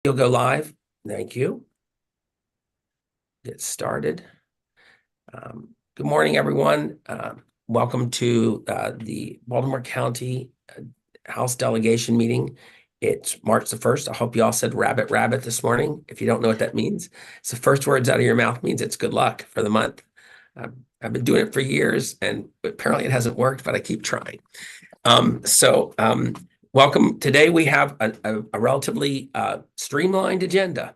You'll go live. Thank you. Get started. Good morning, everyone. Welcome to the Baltimore County House Delegation meeting. It's March the 1st. I hope you all said rabbit, rabbit this morning. If you don't know what that means, it's the first words out of your mouth means it's good luck for the month. I've been doing it for years, and apparently it hasn't worked, but I keep trying. Welcome. Today we have a relatively streamlined agenda.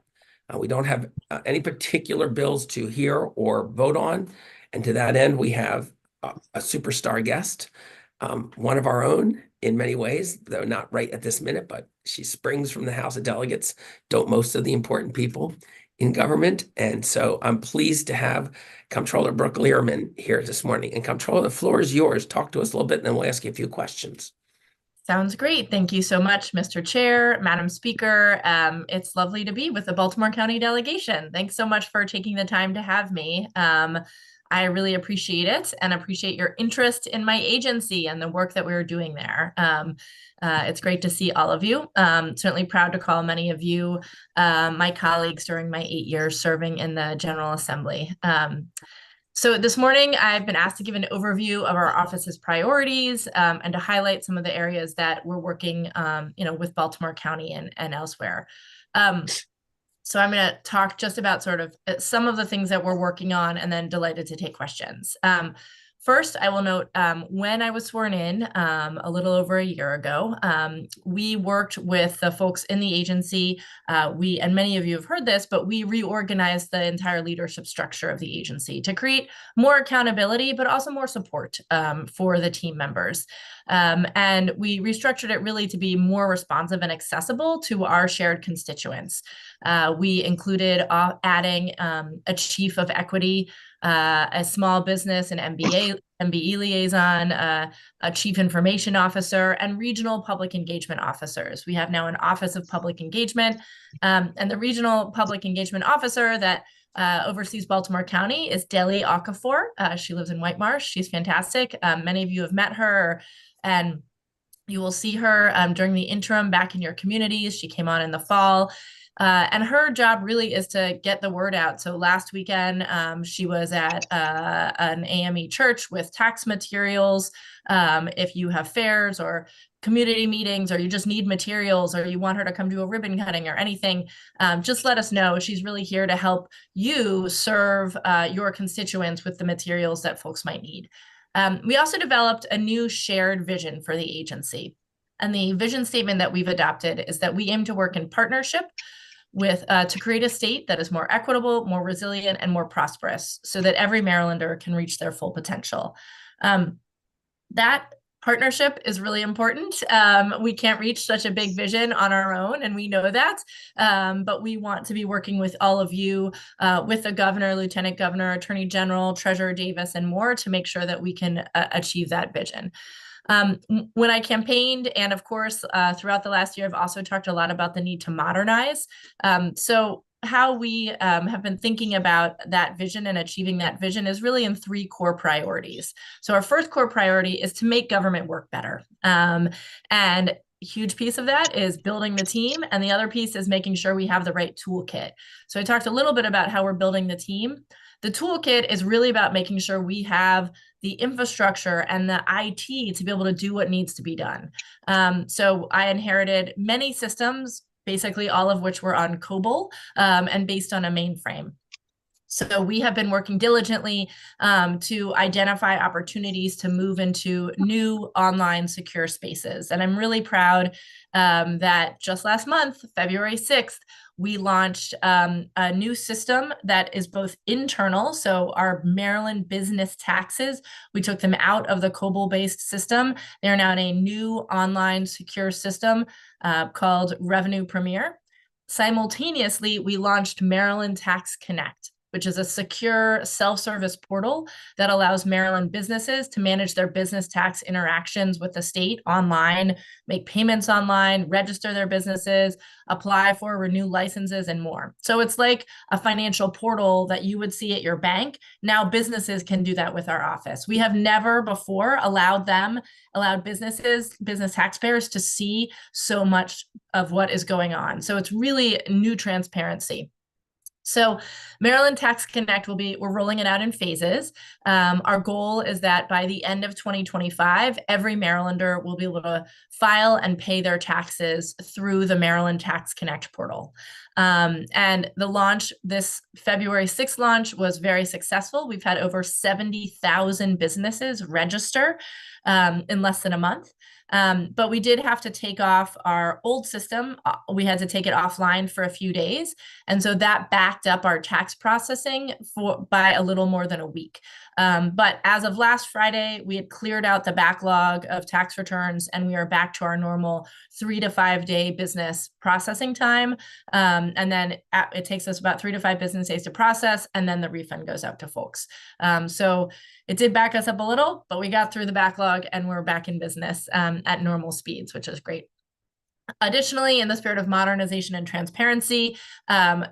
We don't have any particular bills to hear or vote on. And to that end, we have a superstar guest, one of our own in many ways, though not right at this minute, but she springs from the House of Delegates, don't most of the important people in government. And so I'm pleased to have Comptroller Brooke Learman here this morning. And Comptroller, the floor is yours. Talk to us a little bit, and then we'll ask you a few questions. Sounds great. Thank you so much, Mr. Chair, Madam Speaker. It's lovely to be with the Baltimore County delegation. Thanks so much for taking the time to have me. I really appreciate it and appreciate your interest in my agency and the work that we were doing there. It's great to see all of you. Certainly proud to call many of you my colleagues during my 8 years serving in the General Assembly. So this morning, I've been asked to give an overview of our office's priorities and to highlight some of the areas that we're working, with Baltimore County and elsewhere. So I'm going to talk just about sort of some of the things that we're working on, and then delighted to take questions. First, I will note when I was sworn in a little over a year ago, we worked with the folks in the agency. And many of you have heard this, but we reorganized the entire leadership structure of the agency to create more accountability, but also more support for the team members. And we restructured it really to be more responsive and accessible to our shared constituents. We included adding a chief of equity, a small business and MBE liaison, a chief information officer, and regional public engagement officers. We have now an Office of Public Engagement, and the regional public engagement officer that oversees Baltimore County is Deli Okafor. She lives in White Marsh. She's fantastic. Many of you have met her, and you will see her during the interim back in your communities. She came on in the fall. And her job really is to get the word out. So last weekend, she was at an AME church with tax materials. If you have fairs or community meetings, or you just need materials, or you want her to come do a ribbon cutting or anything, just let us know. She's really here to help you serve your constituents with the materials that folks might need. We also developed a new shared vision for the agency. And the vision statement that we've adopted is that we aim to work in partnership to create a state that is more equitable, more resilient, and more prosperous, so that every Marylander can reach their full potential. That partnership is really important. We can't reach such a big vision on our own, and we know that. But we want to be working with all of you, with the governor, lieutenant governor, attorney general, treasurer Davis, and more, to make sure that we can achieve that vision. When I campaigned, and of course, throughout the last year, I've also talked a lot about the need to modernize. So how we have been thinking about that vision and achieving that vision is really in 3 core priorities. So our first core priority is to make government work better. And a huge piece of that is building the team, and the other piece is making sure we have the right toolkit. So I talked a little bit about how we're building the team. The toolkit is really about making sure we have the infrastructure and the IT to be able to do what needs to be done. So I inherited many systems, basically all of which were on COBOL and based on a mainframe. So we have been working diligently to identify opportunities to move into new online secure spaces. And I'm really proud that just last month, February 6th, we launched a new system that is both internal. So our Maryland business taxes, we took them out of the COBOL-based system. They're now in a new online secure system called Revenue Premier. Simultaneously, we launched Maryland Tax Connect. which is a secure self-service portal that allows Maryland businesses to manage their business tax interactions with the state online, make payments online, register their businesses, apply for, renew licenses, and more. So it's like a financial portal that you would see at your bank. Now businesses can do that with our office. We have never before allowed businesses, business taxpayers to see so much of what is going on. So it's really new transparency. So Maryland Tax Connect we're rolling it out in phases. Our goal is that by the end of 2025, every Marylander will be able to file and pay their taxes through the Maryland Tax Connect portal. And the launch, this February 6th launch, was very successful. We've had over 70,000 businesses register in less than a month. But we did have to take off our old system. We had to take it offline for a few days. And so that backed up our tax processing by a little more than a week. But as of last Friday, we had cleared out the backlog of tax returns, and we are back to our normal 3 to 5 day business processing time. And then it takes us about 3 to 5 business days to process, and then the refund goes out to folks. So it did back us up a little, but we got through the backlog and we're back in business at normal speeds, which is great. Additionally, in the spirit of modernization and transparency,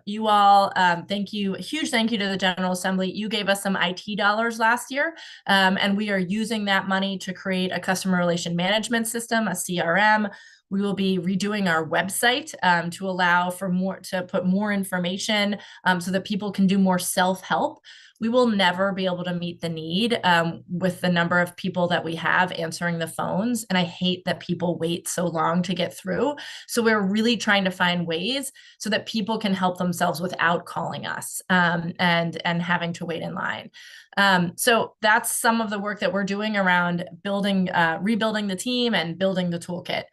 you all, thank you, a huge thank you to the General Assembly. You gave us some IT dollars last year, and we are using that money to create a customer relation management system, a CRM. We will be redoing our website to allow for to put more information so that people can do more self-help. We will never be able to meet the need with the number of people that we have answering the phones. And I hate that people wait so long to get through. So we're really trying to find ways so that people can help themselves without calling us and having to wait in line. So that's some of the work that we're doing around rebuilding the team and building the toolkit.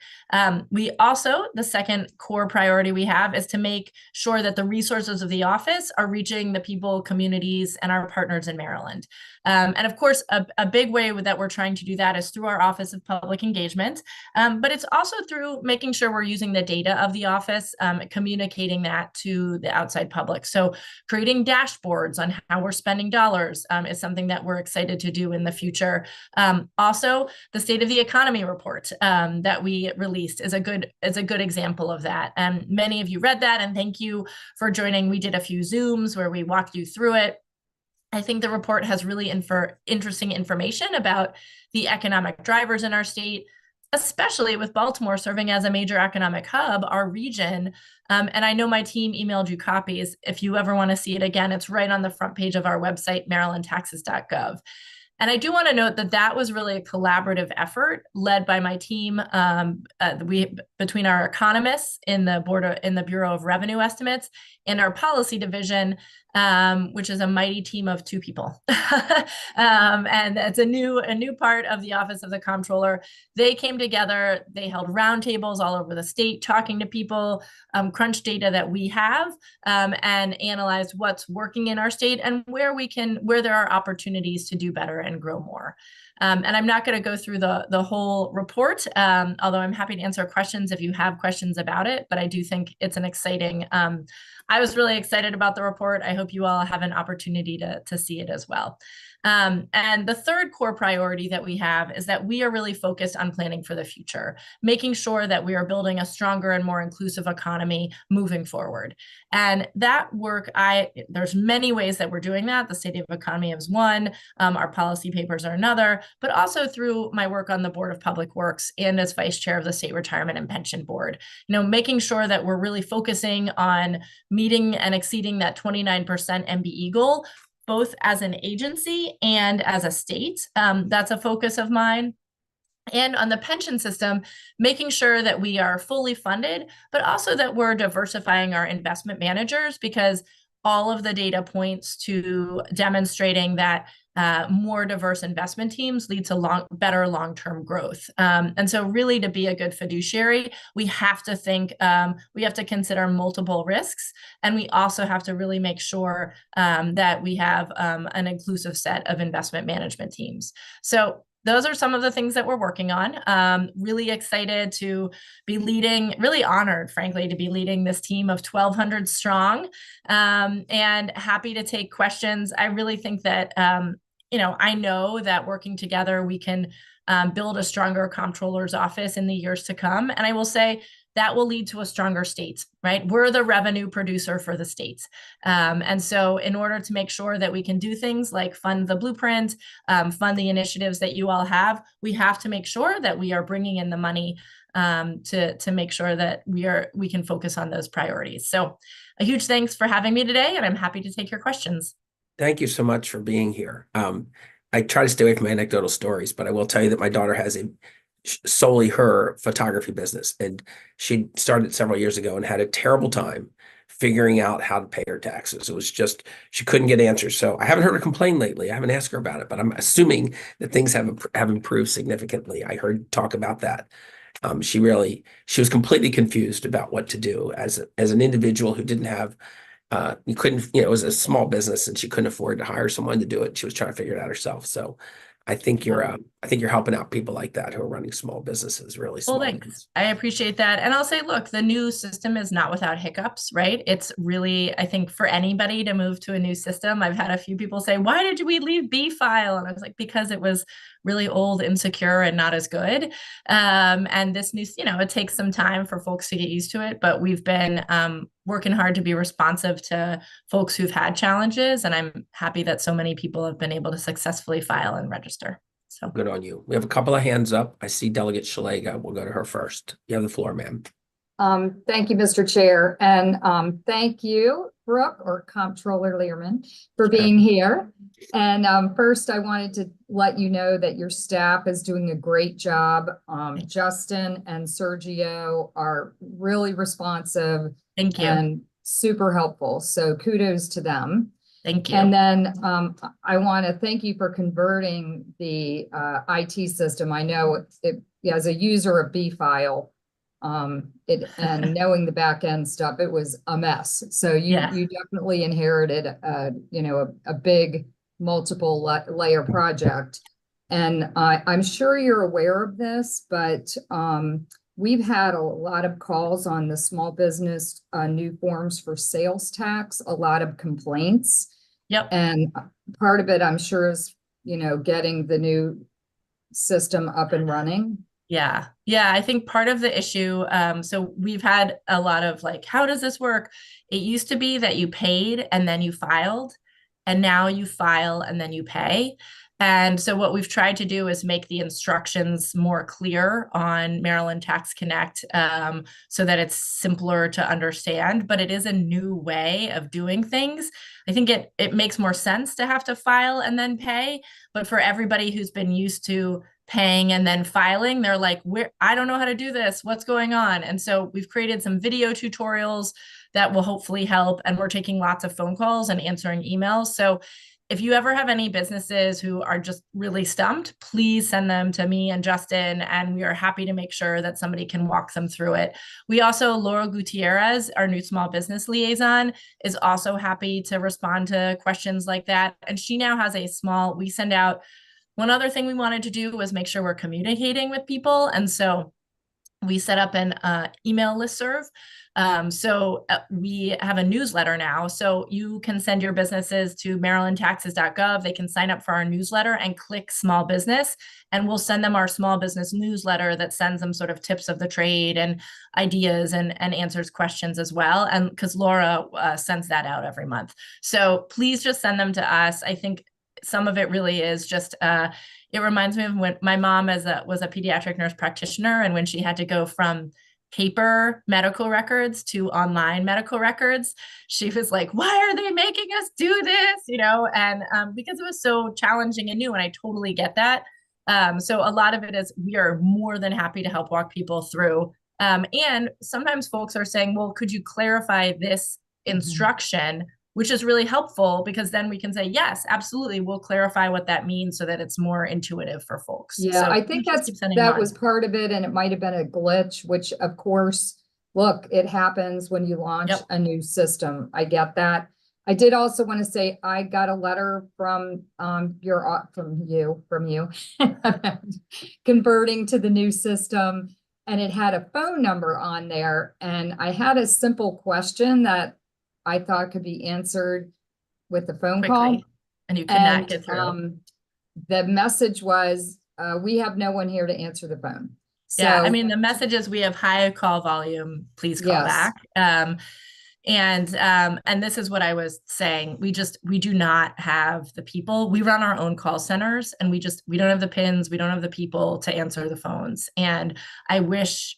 We also, the second core priority we have is to make sure that the resources of the office are reaching the people, communities, and our partners in Maryland. And of course, a big way that we're trying to do that is through our Office of Public Engagement, but it's also through making sure we're using the data of the office, communicating that to the outside public. So creating dashboards on how we're spending dollars is something that we're excited to do in the future. Also, the State of the Economy report that we released is a good example of that. And many of you read that, and thank you for joining. We did a few Zooms where we walked you through it. I think the report has really interesting information about the economic drivers in our state, especially with Baltimore serving as a major economic hub, our region. And I know my team emailed you copies. If you ever want to see it again, it's right on the front page of our website, marylandtaxes.gov. And I do want to note that that was really a collaborative effort led by my team, between our economists in the Bureau of Revenue Estimates and our policy division, which is a mighty team of 2 people. And it's a new part of the Office of the Comptroller. They came together, they held roundtables all over the state, talking to people, crunched data that we have, and analyzed what's working in our state and where there are opportunities to do better and grow more. And I'm not going to go through the whole report, although I'm happy to answer questions if you have questions about it. But I do think it's an exciting, I was really excited about the report. I hope you all have an opportunity to see it as well. And the third core priority that we have is that we are really focused on planning for the future, making sure that we are building a stronger and more inclusive economy moving forward. And that work, there's many ways that we're doing that. The State of Economy is one, our policy papers are another, but also through my work on the Board of Public Works and as Vice Chair of the State Retirement and Pension Board. Making sure that we're really focusing on meeting and exceeding that 29% MBE goal, both as an agency and as a state. That's a focus of mine. And on the pension system, making sure that we are fully funded, but also that we're diversifying our investment managers, because all of the data points to demonstrating that more diverse investment teams lead to better long-term growth. And so really, to be a good fiduciary, we have to consider multiple risks. And we also have to really make sure that we have an inclusive set of investment management teams. So those are some of the things that we're working on. Really excited to be leading, really honored, frankly, to be leading this team of 1,200 strong, and happy to take questions. I really think that, I know that working together, we can build a stronger comptroller's office in the years to come. And I will say, that will lead to a stronger state, right? We're the revenue producer for the states. And so in order to make sure that we can do things like fund the blueprint, fund the initiatives that you all have, we have to make sure that we are bringing in the money to make sure that we can focus on those priorities. So a huge thanks for having me today, and I'm happy to take your questions. Thank you so much for being here. I try to stay away from anecdotal stories, but I will tell you that my daughter has solely her photography business, and she started several years ago and had a terrible time figuring out how to pay her taxes. It was just, she couldn't get answers. So I haven't heard her complain lately. I haven't asked her about it, but I'm assuming that things have improved significantly. I heard talk about that. She was completely confused about what to do as an individual who didn't have, you couldn't, it was a small business and she couldn't afford to hire someone to do it. She was trying to figure it out herself. So I think you're helping out people like that who are running small businesses, really small. Well, thanks. I appreciate that. And I'll say, look, the new system is not without hiccups, right? It's really, I think for anybody to move to a new system, I've had a few people say, why did we leave B file? And I was like, because it was really old, insecure, and not as good. And this new, it takes some time for folks to get used to it, but we've been working hard to be responsive to folks who've had challenges. And I'm happy that so many people have been able to successfully file and register. So good on you. We have a couple of hands up. I see Delegate Shalega. We'll go to her first. You have the floor, ma'am. Thank you, Mr. Chair. And thank you, Brooke, or Comptroller Learman, for being here. And first, I wanted to let you know that your staff is doing a great job. Justin and Sergio are really responsive. Thank you. And super helpful. So kudos to them. Thank you. And then I want to thank you for converting the IT system. I know as a user of B file, and knowing the back end stuff, it was a mess. So you definitely inherited a big multiple layer project. And I'm sure you're aware of this, but we've had a lot of calls on the small business new forms for sales tax, a lot of complaints. Yep. And part of it, I'm sure, is, getting the new system up and running. Yeah. I think part of the issue, so we've had a lot of like, how does this work? It used to be that you paid and then you filed, and now you file and then you pay. And so what we've tried to do is make the instructions more clear on Maryland Tax Connect, so that it's simpler to understand, but it is a new way of doing things. I think it makes more sense to have to file and then pay, but for everybody who's been used to paying and then filing, they're like, I don't know how to do this. What's going on? And so we've created some video tutorials that will hopefully help. And we're taking lots of phone calls and answering emails. So if you ever have any businesses who are just really stumped, please send them to me and Justin, and we are happy to make sure that somebody can walk them through it. We also, Laura Gutierrez, our new small business liaison, is also happy to respond to questions like that. And she now has we send out, one other thing we wanted to do was make sure we're communicating with people. And so we set up an email listserv. So we have a newsletter now. So you can send your businesses to marylandtaxes.gov. They can sign up for our newsletter and click small business, and we'll send them our small business newsletter that sends them sort of tips of the trade and ideas and answers questions as well. And because Laura sends that out every month. So please just send them to us. I think some of it really is just, it reminds me of when my mom was a pediatric nurse practitioner, and when she had to go from paper medical records to online medical records, she was like, why are they making us do this? And because it was so challenging and new, and I totally get that. So a lot of it is, we are more than happy to help walk people through. And sometimes folks are saying, well, could you clarify this instruction? Which is really helpful, because then we can say, yes, absolutely, we'll clarify what that means so that it's more intuitive for folks. Yeah, so I think that was part of it, and it might have been a glitch, which of course, look, it happens when you launch a new system. I get that. I did also want to say, I got a letter from you converting to the new system, and it had a phone number on there. And I had a simple question that I thought could be answered with the phone call. Quickly, and you could not get through. The message was, we have no one here to answer the phone. Yeah, I So, mean, the message is we have high call volume, please call Yes. back. And this is what I was saying. We do not have the people. We run our own call centers, and we don't have the pins. We don't have the people to answer the phones. And I wish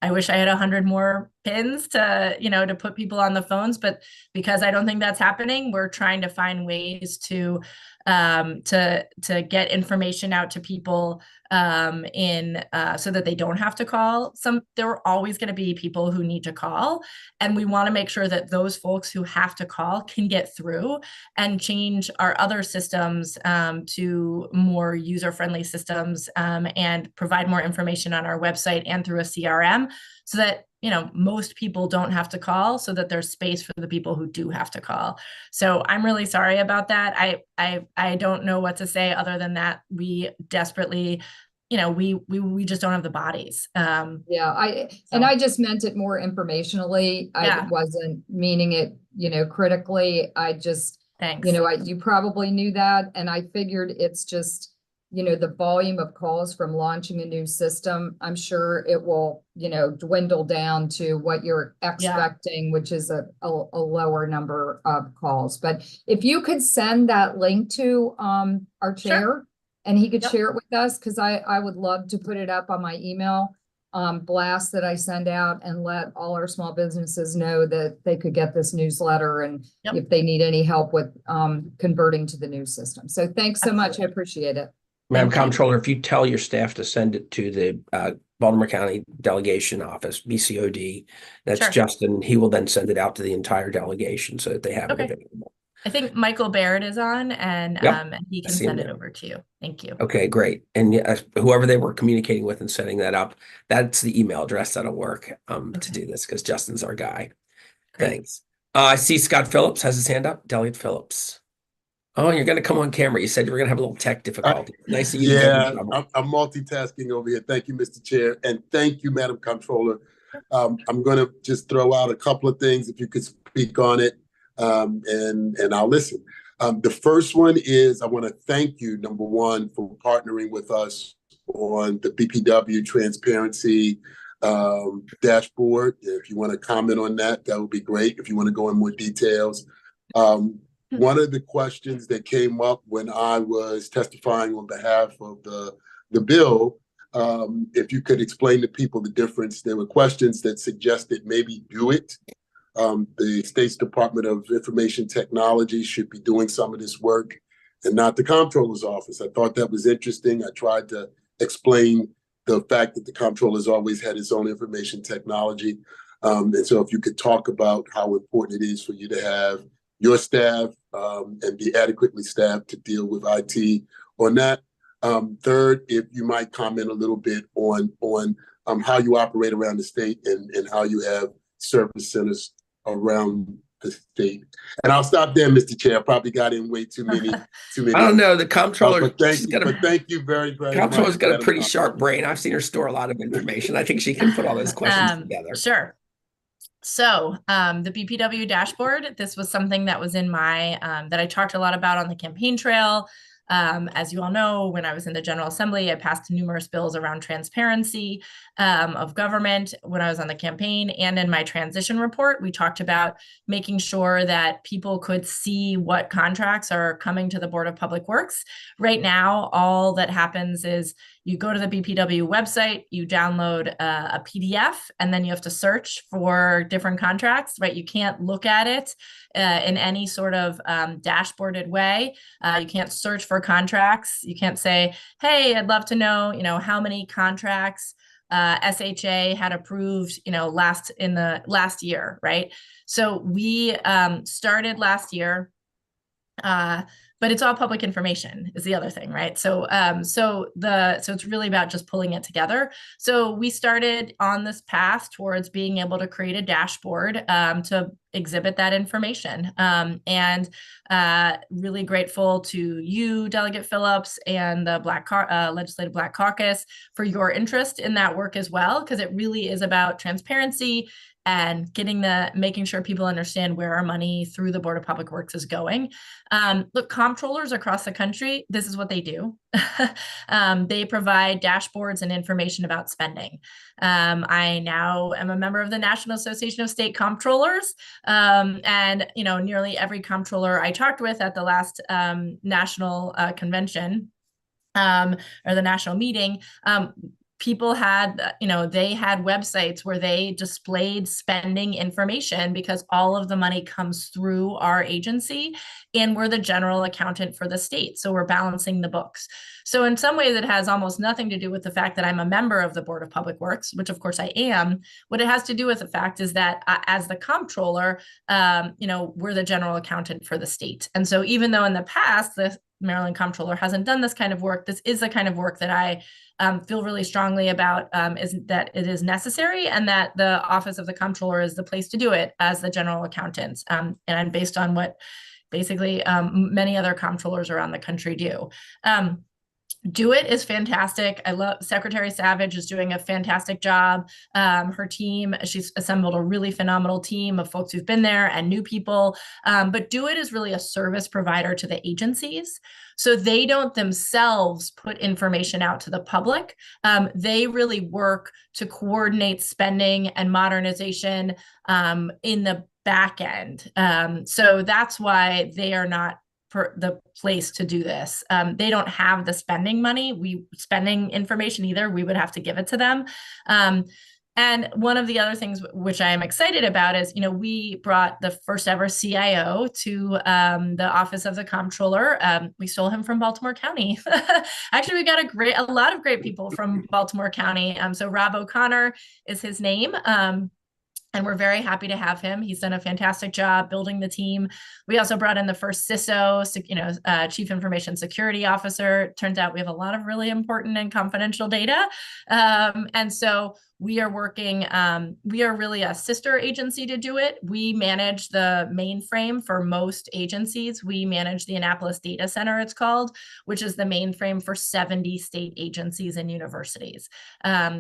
I had 100 more pins to put people on the phones, but because I don't think that's happening, we're trying to find ways to get information out to people so that they don't have to call. There are always going to be people who need to call, and we want to make sure that those folks who have to call can get through, and change our other systems to more user-friendly systems, and provide more information on our website and through a CRM, so that most people don't have to call, so that there's space for the people who do have to call. So I'm really sorry about that. I don't know what to say other than that we desperately, we just don't have the bodies. And I just meant it more informationally. I wasn't meaning it, critically. I just, Thanks. you probably knew that. And I figured it's just, the volume of calls from launching a new system. I'm sure it will, dwindle down to what you're expecting, which is a lower number of calls. But if you could send that link to our chair, Sure. and he could share it with us, because I would love to put it up on my email blast that I send out, and let all our small businesses know that they could get this newsletter, and if they need any help with converting to the new system. So thanks so much. I appreciate it. Madam Comptroller, if you tell your staff to send it to the Baltimore County Delegation Office, BCOD, that's Sure. Justin, he will then send it out to the entire delegation so that they have it available. I think Michael Barrett is on, and he can send it over to you. Thank you. Okay, great. And whoever they were communicating with and setting that up, that's the email address that'll work to do this, because Justin's our guy. Great. Thanks. I see Scott Phillips has his hand up. Delegate Phillips. Oh, you're going to come on camera. You said you were going to have a little tech difficulty. Nice to you. Yeah, I'm multitasking over here. Thank you, Mr. Chair. And thank you, Madam Comptroller. I'm going to just throw out a couple of things, if you could speak on it, and I'll listen. The first one is, I want to thank you, number one, for partnering with us on the BPW transparency dashboard. If you want to comment on that, that would be great. If you want to go in more details. One of the questions that came up when I was testifying on behalf of the bill, if you could explain to people the difference, there were questions that suggested maybe do it. The State's Department of Information Technology should be doing some of this work, and not the Comptroller's office. I thought that was interesting. I tried to explain the fact that the Comptroller's always had its own information technology. And so if you could talk about how important it is for you to have your staff and be adequately staffed to deal with IT on that. Third, if you might comment a little bit on how you operate around the state and how you have service centers around the state. And I'll stop there, Mr. Chair. I probably got in way too many. I don't know. The Comptroller. But thank you very, very much. Comptroller's got a pretty sharp brain. I've seen her store a lot of information. I think she can put all those questions together. Sure. So the BPW dashboard, this was something that was in my, that I talked a lot about on the campaign trail. As you all know, when I was in the General Assembly, I passed numerous bills around transparency of government when I was on the campaign. And in my transition report, we talked about making sure that people could see what contracts are coming to the Board of Public Works. Right now, all that happens is you go to the BPW website, you download a PDF, and then you have to search for different contracts, right? You can't look at it in any sort of dashboarded way. You can't search for contracts. You can't say, hey, I'd love to know, how many contracts SHA had approved, last year, right? So we started last year, but it's all public information is the other thing, right? So so it's really about just pulling it together. So we started on this path towards being able to create a dashboard to exhibit that information. And really grateful to you, Delegate Phillips, and the Legislative Black Caucus for your interest in that work as well, because it really is about transparency and making sure people understand where our money through the Board of Public Works is going. Look, comptrollers across the country, this is what they do. They provide dashboards and information about spending. I now am a member of the National Association of State Comptrollers, and nearly every comptroller I talked with at the last national convention or the national meeting, people had, they had websites where they displayed spending information because all of the money comes through our agency and we're the general accountant for the state. So we're balancing the books. So in some ways, it has almost nothing to do with the fact that I'm a member of the Board of Public Works, which of course I am. What it has to do with the fact is that as the comptroller, we're the general accountant for the state. And so even though in the past, the Maryland comptroller hasn't done this kind of work, this is the kind of work that I feel really strongly about, is that it is necessary and that the Office of the Comptroller is the place to do it as the general accountant, and based on what basically many other comptrollers around the country do. Do It is fantastic. I love Secretary Savage is doing a fantastic job. Her team, she's assembled a really phenomenal team of folks who've been there and new people. But Do It is really a service provider to the agencies. So they don't themselves put information out to the public. They really work to coordinate spending and modernization in the back end. So that's why they are not the place to do this. They don't have the spending information either. We would have to give it to them. And one of the other things which I am excited about is, we brought the first ever CIO to the Office of the Comptroller. We stole him from Baltimore County. Actually, we got a lot of great people from Baltimore County. So Rob O'Connor is his name. And we're very happy to have him. He's done a fantastic job building the team. We also brought in the first CISO, Chief Information Security Officer. Turns out we have a lot of really important and confidential data. And so we are working, we are really a sister agency to Do It. We manage the mainframe for most agencies. We manage the Annapolis Data Center, it's called, which is the mainframe for 70 state agencies and universities.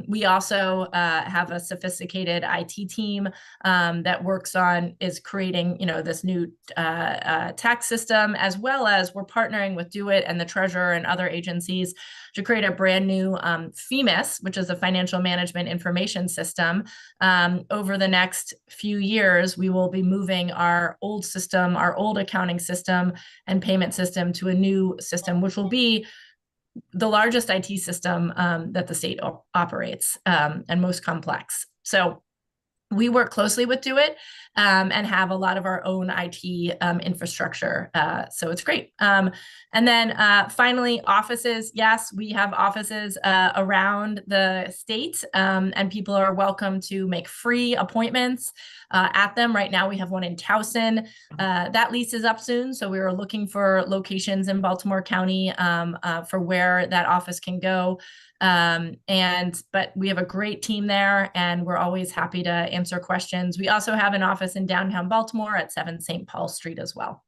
We also have a sophisticated IT team that is creating, this new tax system, as well as we're partnering with Do It and the Treasurer and other agencies to create a brand new FEMIS, which is a financial management information system. Over the next few years, we will be moving our old system, our old accounting system and payment system to a new system, which will be the largest IT system that the state operates and most complex. So we work closely with Do It and have a lot of our own IT infrastructure. So it's great. And then finally, offices. Yes, we have offices around the state and people are welcome to make free appointments at them. Right now, we have one in Towson. That lease is up soon. So we were looking for locations in Baltimore County for where that office can go. But we have a great team there and we're always happy to answer questions. We also have an office in downtown Baltimore at 7 St. Paul Street as well.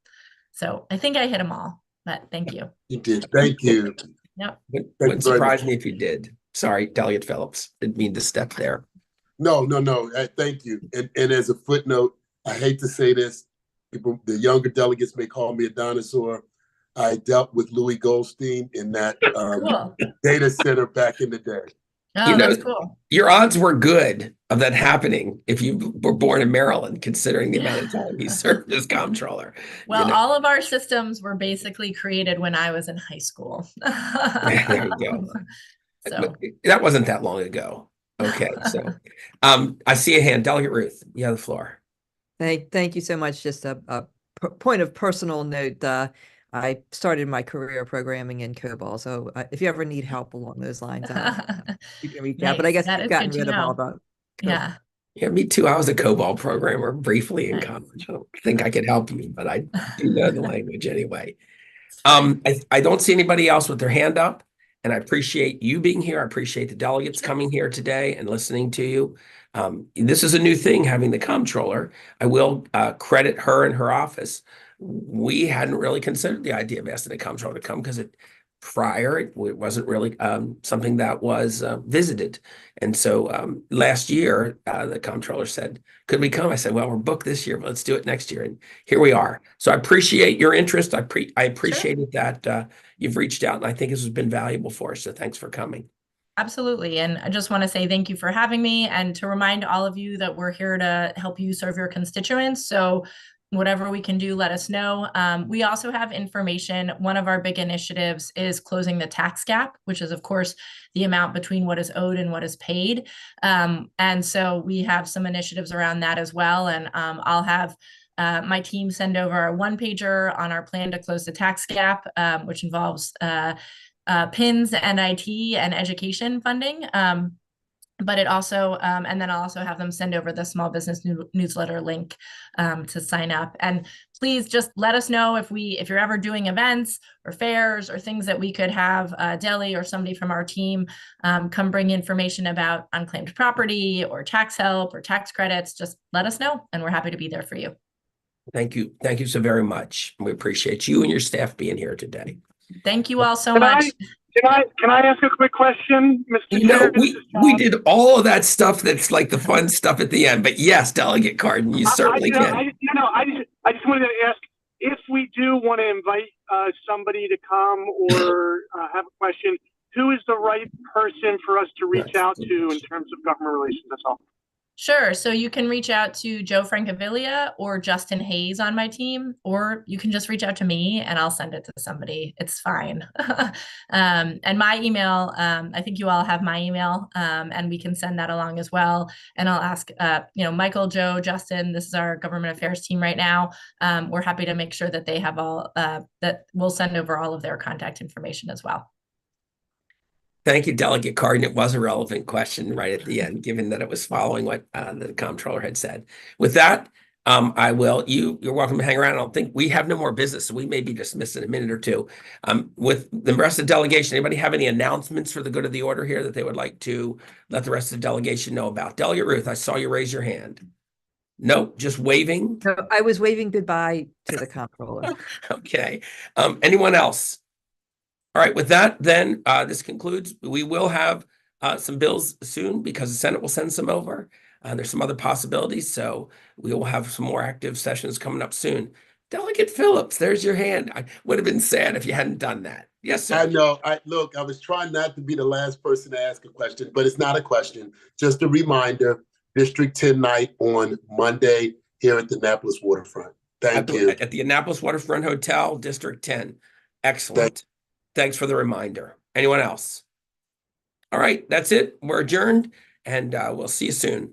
So I think I hit them all, but thank you. You did. Thank you. Yep. Wouldn't surprise me if you did. Sorry, Delegate Phillips. Didn't mean to step there. No. Thank you. And as a footnote, I hate to say this, the younger delegates may call me a dinosaur. I dealt with Louis Goldstein in that Cool. data center back in the day. Oh, that's cool. Your odds were good of that happening if you were born in Maryland, considering the amount of time he served as comptroller. Well, all of our systems were basically created when I was in high school. There you go. So That wasn't that long ago. Okay, so I see a hand. Delegate Ruth, you have the floor. Thank you so much. Just a point of personal note. I started my career programming in COBOL, so if you ever need help along those lines, you can reach out. But I guess That you've is gotten good to rid of all know. about Yeah. Yeah, me too. I was a COBOL programmer briefly in Nice. college. I don't think I could help you, but I do know the language anyway. I don't see anybody else with their hand up, and I appreciate you being here. I appreciate the delegates coming here today and listening to you. This is a new thing, having the comptroller. I will credit her and her office. We hadn't really considered the idea of asking the comptroller to come because it wasn't really something that was visited. And so last year, the comptroller said, could we come? I said, well, we're booked this year, but let's do it next year. And here we are. So I appreciate your interest. I appreciated that you've reached out, and I think this has been valuable for us. So thanks for coming. Absolutely. And I just want to say thank you for having me, and to remind all of you that we're here to help you serve your constituents. So whatever we can do, let us know. We also have information. One of our big initiatives is closing the tax gap, which is, of course, the amount between what is owed and what is paid. And so we have some initiatives around that as well. And I'll have my team send over a one-pager on our plan to close the tax gap, which involves PINs and IT and education funding. But it also, and then I'll also have them send over the small business newsletter link to sign up. And please just let us know if you're ever doing events or fairs or things that we could have Deli or somebody from our team come bring information about unclaimed property or tax help or tax credits. Just let us know, and we're happy to be there for you. Thank you. Thank you so very much. We appreciate you and your staff being here today. Thank you all so much. Can I ask a quick question, Mr. You know, Chair? we did all of that stuff that's like the fun stuff at the end, but yes, Delegate Cardin, you certainly can. I just wanted to ask if we do want to invite somebody to come or have a question, who is the right person for us to reach out to in terms of government relations? That's all. Sure. So you can reach out to Joe Francavilla or Justin Hayes on my team, or you can just reach out to me and I'll send it to somebody. It's fine. And my email, I think you all have my email, and we can send that along as well. And I'll ask, Michael, Joe, Justin, this is our government affairs team right now. We're happy to make sure that they have all, that we'll send over all of their contact information as well. Thank you, Delegate Cardin. It was a relevant question right at the end, given that it was following what the comptroller had said. With that, you're welcome to hang around. I don't think we have no more business, so we may be dismissed in a minute or two. With the rest of the delegation, anybody have any announcements for the good of the order here that they would like to let the rest of the delegation know about? Delegate Ruth, I saw you raise your hand. No, just waving. No, I was waving goodbye to the comptroller. Okay. Anyone else? All right, with that, then this concludes. We will have some bills soon because the Senate will send some over. There's some other possibilities, so we will have some more active sessions coming up soon. Delegate Phillips, there's your hand. I would have been sad if you hadn't done that. Yes, sir. I know. Look, I was trying not to be the last person to ask a question, but it's not a question. Just a reminder, District 10 night on Monday here at the Annapolis Waterfront. Thank you. At the Annapolis Waterfront Hotel, District 10. Excellent. Thanks for the reminder. Anyone else? All right, that's it. We're adjourned, and we'll see you soon.